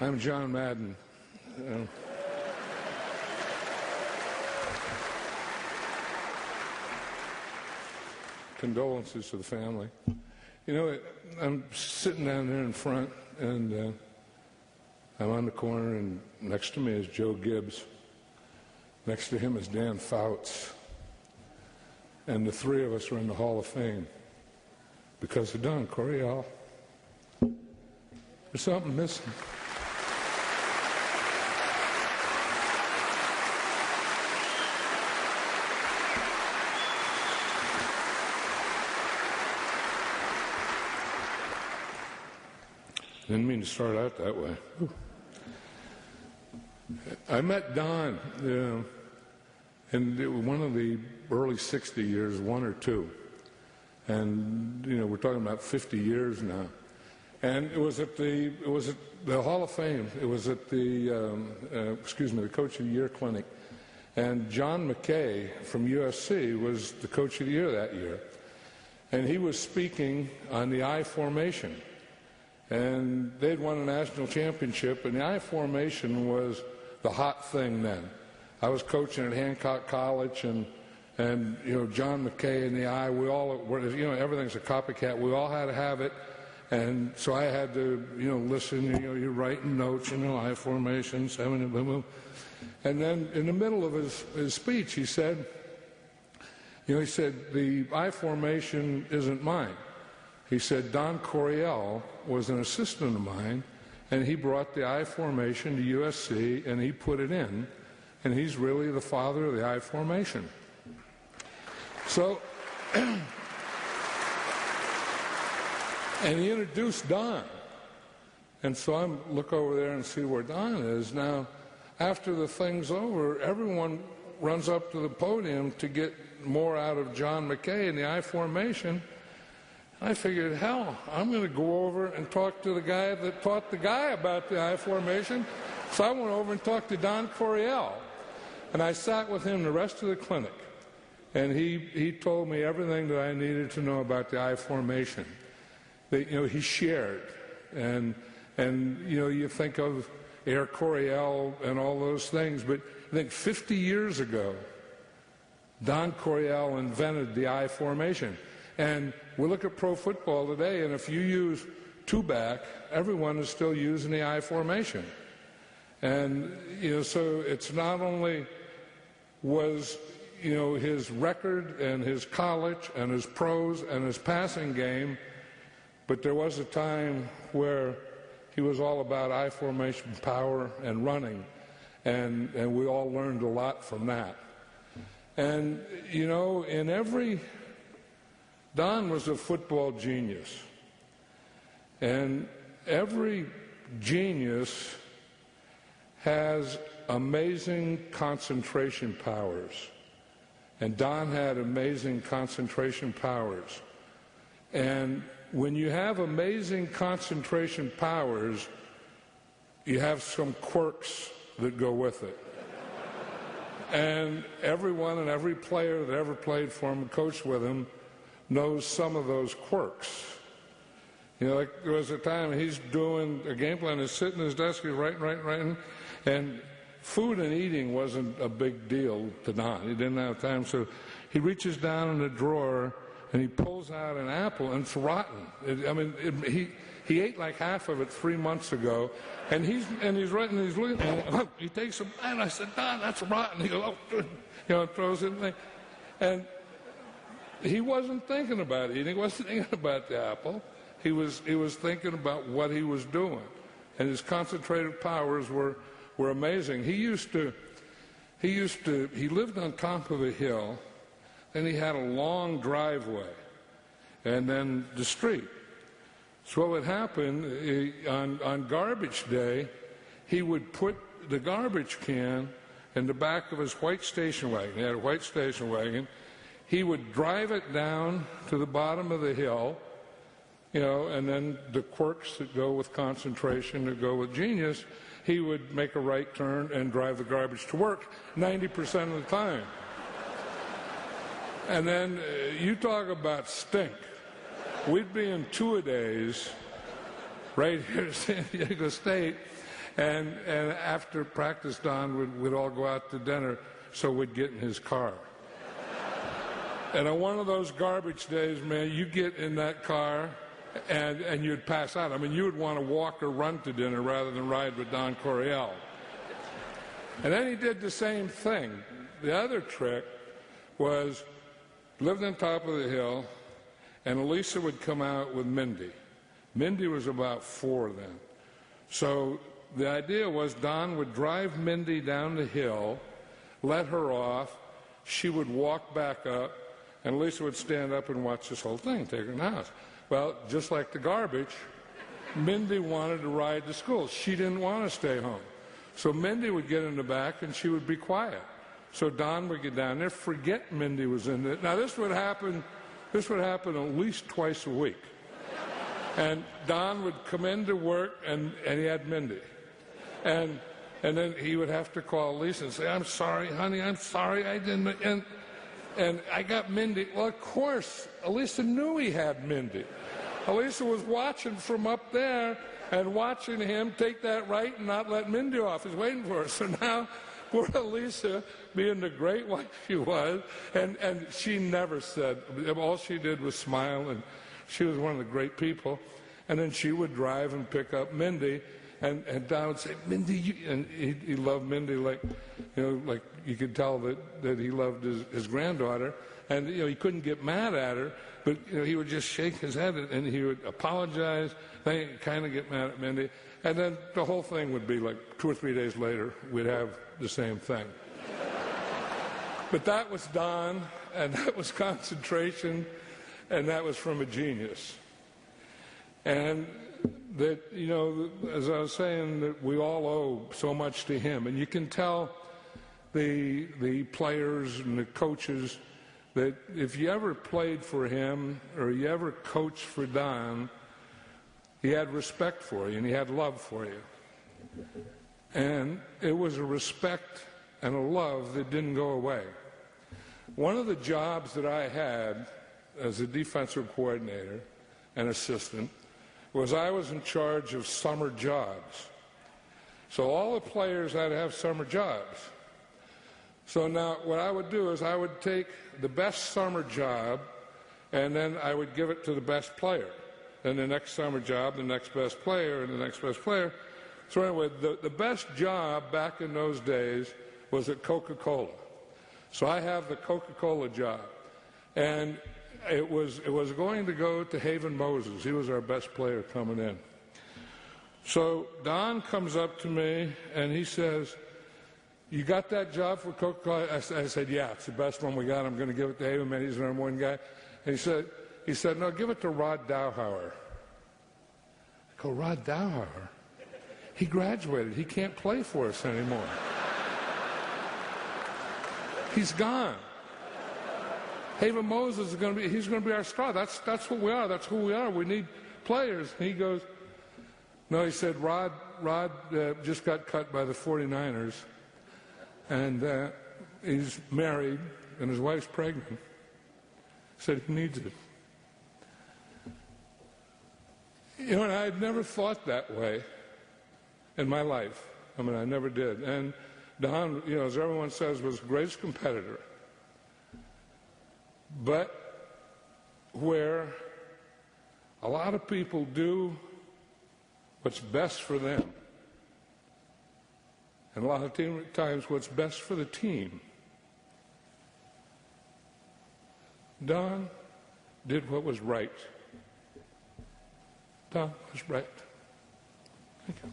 I'm John Madden. Condolences to the family. You know, I'm sitting down there in front, and I'm on the corner, and next to me is Joe Gibbs. Next to him is Dan Fouts. And the three of us are in the Hall of Fame because of Don Coryell. There's something missing. Didn't mean to start out that way. I met Don in one of the early 60 years, one or two. And, you know, we're talking about 50 years now. And it was at the Hall of Fame. It was at the Coach of the Year clinic. And John McKay from USC was the Coach of the Year that year. And he was speaking on the I formation. And they'd won a national championship, and the I formation was the hot thing then. I was coaching at Hancock College, and you know, John McKay and the I, we all were, you know, everything's a copycat. We all had to have it, and so I had to, you know, listen. You know, you're writing notes, you know, I formation, 7, boom, boom. And then in the middle of his speech, he said, you know, he said, the I formation isn't mine. He said, Don Coryell was an assistant of mine, and he brought the I formation to USC, and he put it in, and he's really the father of the I formation. So, and he introduced Don. And so I look over there and see where Don is. Now, after the thing's over, everyone runs up to the podium to get more out of John McKay and the I formation. I figured, hell, I'm going to go over and talk to the guy that taught the guy about the I formation. So I went over and talked to Don Coryell. And I sat with him the rest of the clinic. And he told me everything that I needed to know about the I formation. That, you know, he shared. And you know, you think of Air Coryell and all those things, but I think 50 years ago, Don Coryell invented the I formation. And we look at pro football today, and if you use two-back, everyone is still using the I formation. And, you know, so it's not only was, you know, his record and his college and his pros and his passing game, but there was a time where he was all about I formation power and running, and we all learned a lot from that. And, you know, Don was a football genius, and every genius has amazing concentration powers, and Don had amazing concentration powers. And when you have amazing concentration powers, you have some quirks that go with it. And everyone and every player that ever played for him and coached with him knows some of those quirks. You know, like there was a time he's doing a game plan, he's sitting at his desk, he's writing, and food and eating wasn't a big deal to Don. He didn't have time, so he reaches down in the drawer and he pulls out an apple, and it's rotten. He ate like half of it 3 months ago, and he's writing, he's looking, and he takes a bite, and I said, Don, that's rotten. He goes, oh, you know, throws it in, and he wasn't thinking about eating. He wasn't thinking about the apple. He was thinking about what he was doing, and his concentrated powers were amazing. He lived on top of a hill, and he had a long driveway, and then the street. So what would happen on garbage day, he would put the garbage can in the back of his white station wagon. He had a white station wagon. He would drive it down to the bottom of the hill, you know, and then the quirks that go with concentration, that go with genius, he would make a right turn and drive the garbage to work 90% of the time. And then you talk about stink. We'd be in two-a-days right here at San Diego State, And after practice, Don would all go out to dinner, so we'd get in his car. And on one of those garbage days, man, you get in that car and you'd pass out. I mean, you would want to walk or run to dinner rather than ride with Don Coryell. And then he did the same thing. The other trick was, lived on top of the hill, and Elisa would come out with Mindy. Mindy was about 4 then. So the idea was Don would drive Mindy down the hill, let her off, she would walk back up, and Lisa would stand up and watch this whole thing, take her in the house. Well, just like the garbage, Mindy wanted to ride to school. She didn't want to stay home. So Mindy would get in the back and she would be quiet. So Don would get down there, forget Mindy was in there. Now this would happen at least twice a week. And Don would come into work and he had Mindy. And then he would have to call Lisa and say, "I'm sorry, honey, I'm sorry, I didn't," and I got Mindy. Well, of course, Elisa knew he had Mindy. Elisa was watching from up there and watching him take that right and not let Mindy off. He's waiting for her. So now, poor Elisa, being the great wife she was, and she never said, all she did was smile, and she was one of the great people. And then she would drive and pick up Mindy, and Don would say, "Mindy," and he loved Mindy like you could tell that he loved his granddaughter. And he couldn't get mad at her, but he would just shake his head and he would apologize, then he'd kind of get mad at Mindy, and then the whole thing would be like 2 or 3 days later, we'd have the same thing. But that was Don, and that was concentration, and that was from a genius. And that, as I was saying, that we all owe so much to him. And you can tell the players and the coaches that if you ever played for him or you ever coached for Don, he had respect for you and he had love for you. And it was a respect and a love that didn't go away. One of the jobs that I had as a defensive coordinator and assistant was I was in charge of summer jobs. So all the players had to have summer jobs. So now what I would do is I would take the best summer job and then I would give it to the best player. Then the next summer job, the next best player, and the next best player. So anyway, the best job back in those days was at Coca-Cola. So I have the Coca-Cola job. And it was going to go to Haven Moses. He was our best player coming in. So Don comes up to me and he says, "You got that job for Coca-Cola?" I said, "Yeah, it's the best one we got. I'm going to give it to Haven, man. He's the number one guy." And he said, "No, give it to Rod Dowhauer." I go, "Rod Dowhauer? He graduated. He can't play for us anymore. He's gone. Haven Moses is going to be our star. That's what we are. That's who we are. We need players." And he goes, "No," he said, Rod just got cut by the 49ers. And he's married, and his wife's pregnant. Said he needs it. And I had never thought that way in my life. I mean, I never did. And Don, as everyone says, was the greatest competitor. But where a lot of people do what's best for them, and a lot of times what's best for the team, Don did what was right. Don was right. Thank you.